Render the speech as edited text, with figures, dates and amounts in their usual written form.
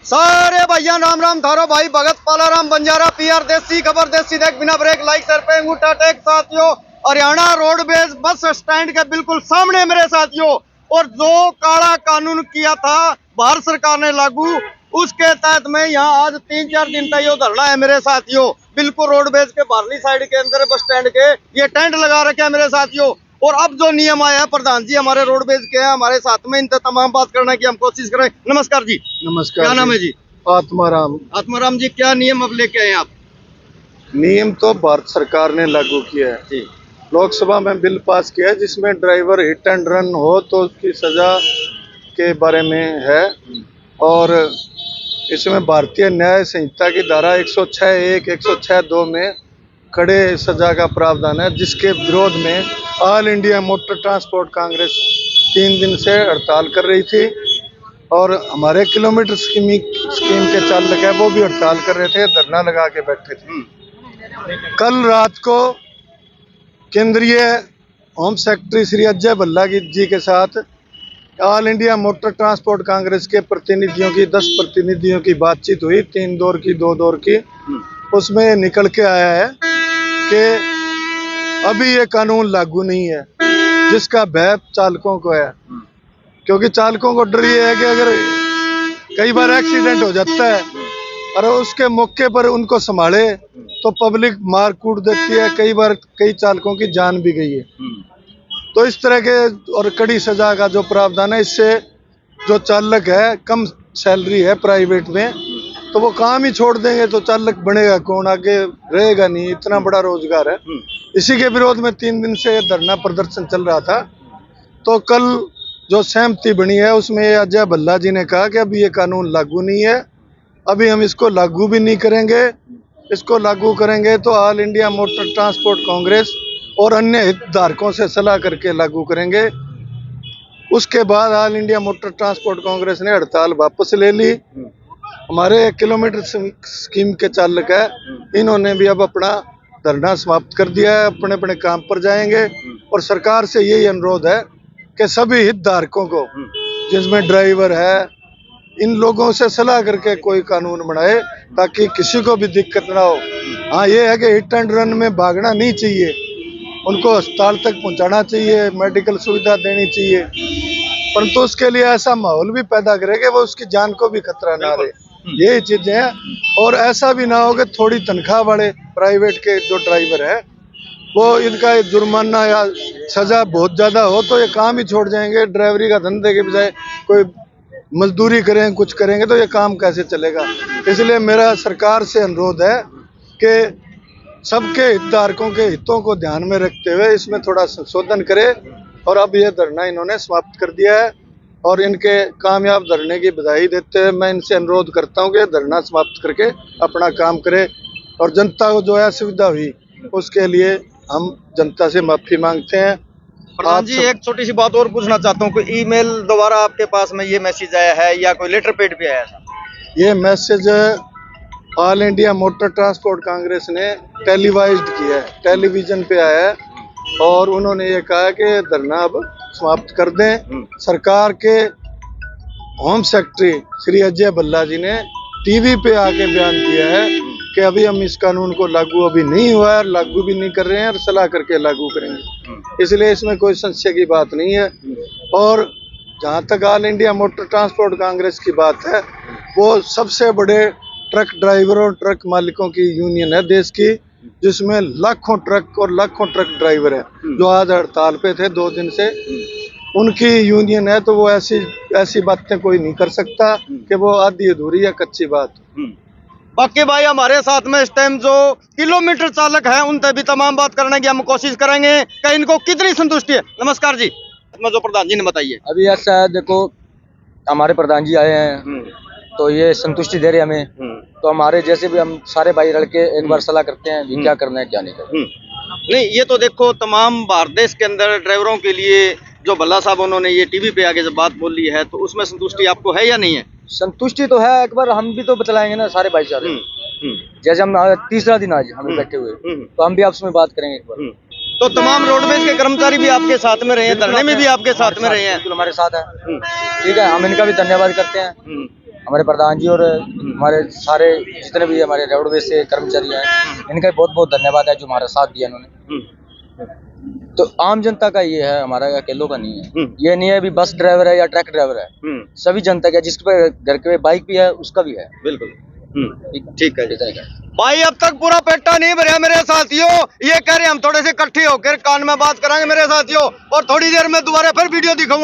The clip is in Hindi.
सारे भैया राम राम थारो भाई भगत पालाराम बंजारा पीआर देसी खबर देसी देख बिना ब्रेक लाइक सर पे अंगूठा टेक साथियों। हरियाणा रोडवेज बस स्टैंड के बिल्कुल सामने मेरे साथियों। और जो काला कानून किया था भारत सरकार ने लागू, उसके तहत में यहाँ आज 3-4 दिन तक ये धरना है मेरे साथियों। बिल्कुल रोडवेज के बाहरली साइड के अंदर बस स्टैंड के ये टेंट लगा रखे हैं मेरे साथियों। और अब जो नियम आया है प्रधान जी हमारे रोडवेज के हैं हमारे साथ में, इनसे तमाम बात करने की हम कोशिश करें। नमस्कार जी। नमस्कार। क्या नाम है जी? आत्माराम। आत्माराम जी, क्या नियम अब लेके आए आप? नियम तो भारत सरकार ने लागू किया है जी। लोकसभा में बिल पास किया है जिसमें ड्राइवर हिट एंड रन हो तो उसकी सजा के बारे में है। और इसमें भारतीय न्याय संहिता की धारा 106(1) 106(2) में कड़े सजा का प्रावधान है, जिसके विरोध में all India motor transport Congress 3 दिन से हड़ताल कर रही थी। और हमारे किलोमीटर स्कीम के चालक है वो भी हड़ताल कर रहे थे, धरना लगा के बैठे थे। कल रात को केंद्रीय होम सेक्रेटरी श्री अजय भल्ला जी के साथ all India motor transport Congress के प्रतिनिधियों की 10 प्रतिनिधियों की बातचीत हुई, 3 दौर की 2 दौर की। उसमें निकल के आया है कि अभी ये कानून लागू नहीं है, जिसका भय चालकों को है। क्योंकि चालकों को डर ये है कि अगर कई बार एक्सीडेंट हो जाता है और उसके मौके पर उनको संभाले तो पब्लिक मार कूट देती है। कई बार कई चालकों की जान भी गई है। तो इस तरह के और कड़ी सजा का जो प्रावधान है, इससे जो चालक है कम सैलरी है प्राइवेट में, तो वो काम ही छोड़ देंगे तो चालक बनेगा कौन, आगे रहेगा नहीं। इतना बड़ा रोजगार है। इसी के विरोध में 3 दिन से धरना प्रदर्शन चल रहा था। तो कल जो सहमति बनी है उसमें अजय भल्ला जी ने कहा कि अभी ये कानून लागू नहीं है, अभी हम इसको लागू भी नहीं करेंगे। इसको लागू करेंगे तो all India motor transport Congress और अन्य हितधारकों से सलाह करके लागू करेंगे। उसके बाद all India motor transport Congress ने हड़ताल वापस ले ली। हमारे किलोमीटर स्कीम के चालक है, इन्होंने भी अब अपना धरना समाप्त कर दिया है, अपने अपने काम पर जाएंगे। और सरकार से यही अनुरोध है कि सभी हितधारकों को, जिसमें ड्राइवर है, इन लोगों से सलाह करके कोई कानून बनाए ताकि किसी को भी दिक्कत ना हो। हाँ, ये है कि हिट एंड रन में भागना नहीं चाहिए, उनको अस्पताल तक पहुंचाना चाहिए, मेडिकल सुविधा देनी चाहिए, परंतु उसके लिए ऐसा माहौल भी पैदा करे कि वो उसकी जान को भी खतरा ना रहे। यही चीजें हैं। और ऐसा भी ना हो कि थोड़ी तनख्वाह वाले प्राइवेट के जो ड्राइवर है वो इनका जुर्माना या सजा बहुत ज्यादा हो तो ये काम ही छोड़ जाएंगे। ड्राइवरी का धंधे के बजाय कोई मजदूरी करें, कुछ करेंगे तो ये काम कैसे चलेगा। इसलिए मेरा सरकार से अनुरोध है कि सबके हितधारकों के हितों को ध्यान में रखते हुए इसमें थोड़ा संशोधन करे। और अब ये धरना इन्होंने समाप्त कर दिया है और इनके कामयाब धरने की बधाई देते हुए मैं इनसे अनुरोध करता हूँ कि धरना समाप्त करके अपना काम करे। और जनता को जो है सुविधा हुई उसके लिए हम जनता से माफी मांगते हैं। प्रधान जी, एक छोटी सी बात और पूछना चाहता हूँ, कोई ईमेल द्वारा आपके पास में ये मैसेज आया है या कोई लेटर पेड पे आया है? ये message all India motor transport Congress ने टेलीवाइज्ड किया है, टेलीविजन पे आया है। और उन्होंने ये कहा कि धरना अब समाप्त कर दें। सरकार के होम सेक्रेटरी श्री अजय भल्ला जी ने टीवी पे आके बयान किया है कि अभी हम इस कानून को लागू अभी नहीं हुआ है, लागू भी नहीं कर रहे हैं और सलाह करके लागू करेंगे। इसलिए इसमें कोई संशय की बात नहीं है। और जहाँ तक all India motor transport Congress की बात है, वो सबसे बड़े ट्रक ड्राइवरों और ट्रक मालिकों की यूनियन है देश की, जिसमें लाखों ट्रक और लाखों ट्रक ड्राइवर है जो आज हड़ताल पे थे 2 दिन से। उनकी यूनियन है तो वो ऐसी बातें कोई नहीं कर सकता कि वो आधी अधूरी या कच्ची बात। बाकी भाई हमारे साथ में इस टाइम जो किलोमीटर चालक है उनसे भी तमाम बात करने की हम कोशिश करेंगे कि इनको कितनी संतुष्टि है। नमस्कार जी। जो प्रधान जी ने बताइए। अभी ऐसा है, देखो हमारे प्रधान जी आए हैं तो ये संतुष्टि दे रहे हमें। तो हमारे जैसे भी हम सारे भाई लड़के एक बार सलाह करते हैं भी क्या करना है क्या नहीं करना। नहीं, ये तो देखो तमाम भारत देश के अंदर ड्राइवरों के लिए जो भल्ला साहब उन्होंने ये टीवी पे आगे जब बात बोली है तो उसमें संतुष्टि आपको है या नहीं है? संतुष्टि तो है, एक बार हम भी तो बतलाएंगे ना सारे भाईचारे। जैसे हम तीसरा दिन आज हमें बैठे हुए तो हम भी आपस में बात करेंगे एक बार। तो तमाम रोडवेज के कर्मचारी भी आपके साथ में रहे हैं, धरने में भी आपके साथ में रहे हैं, हमारे साथ है। ठीक है, हम इनका भी धन्यवाद करते हैं। हमारे प्रधान जी और हमारे सारे जितने भी हमारे रोडवेज से कर्मचारी हैं, इनका बहुत बहुत धन्यवाद है जो हमारा साथ दिया इन्होंने। तो आम जनता का ये है, हमारा अकेलों का नहीं है। ये नहीं है भी बस ड्राइवर है या ट्रक ड्राइवर है, सभी जनता का, जिसके घर के बाइक भी है उसका भी है। बिल्कुल ठीक है। भाई अब तक पूरा पेट्टा नहीं भरा मेरे साथियों, ये कह रहे हम थोड़े से इकट्ठे होकर कान में बात कराएंगे मेरे साथियों, और थोड़ी देर में दोबारा फिर वीडियो दिखाऊंगा।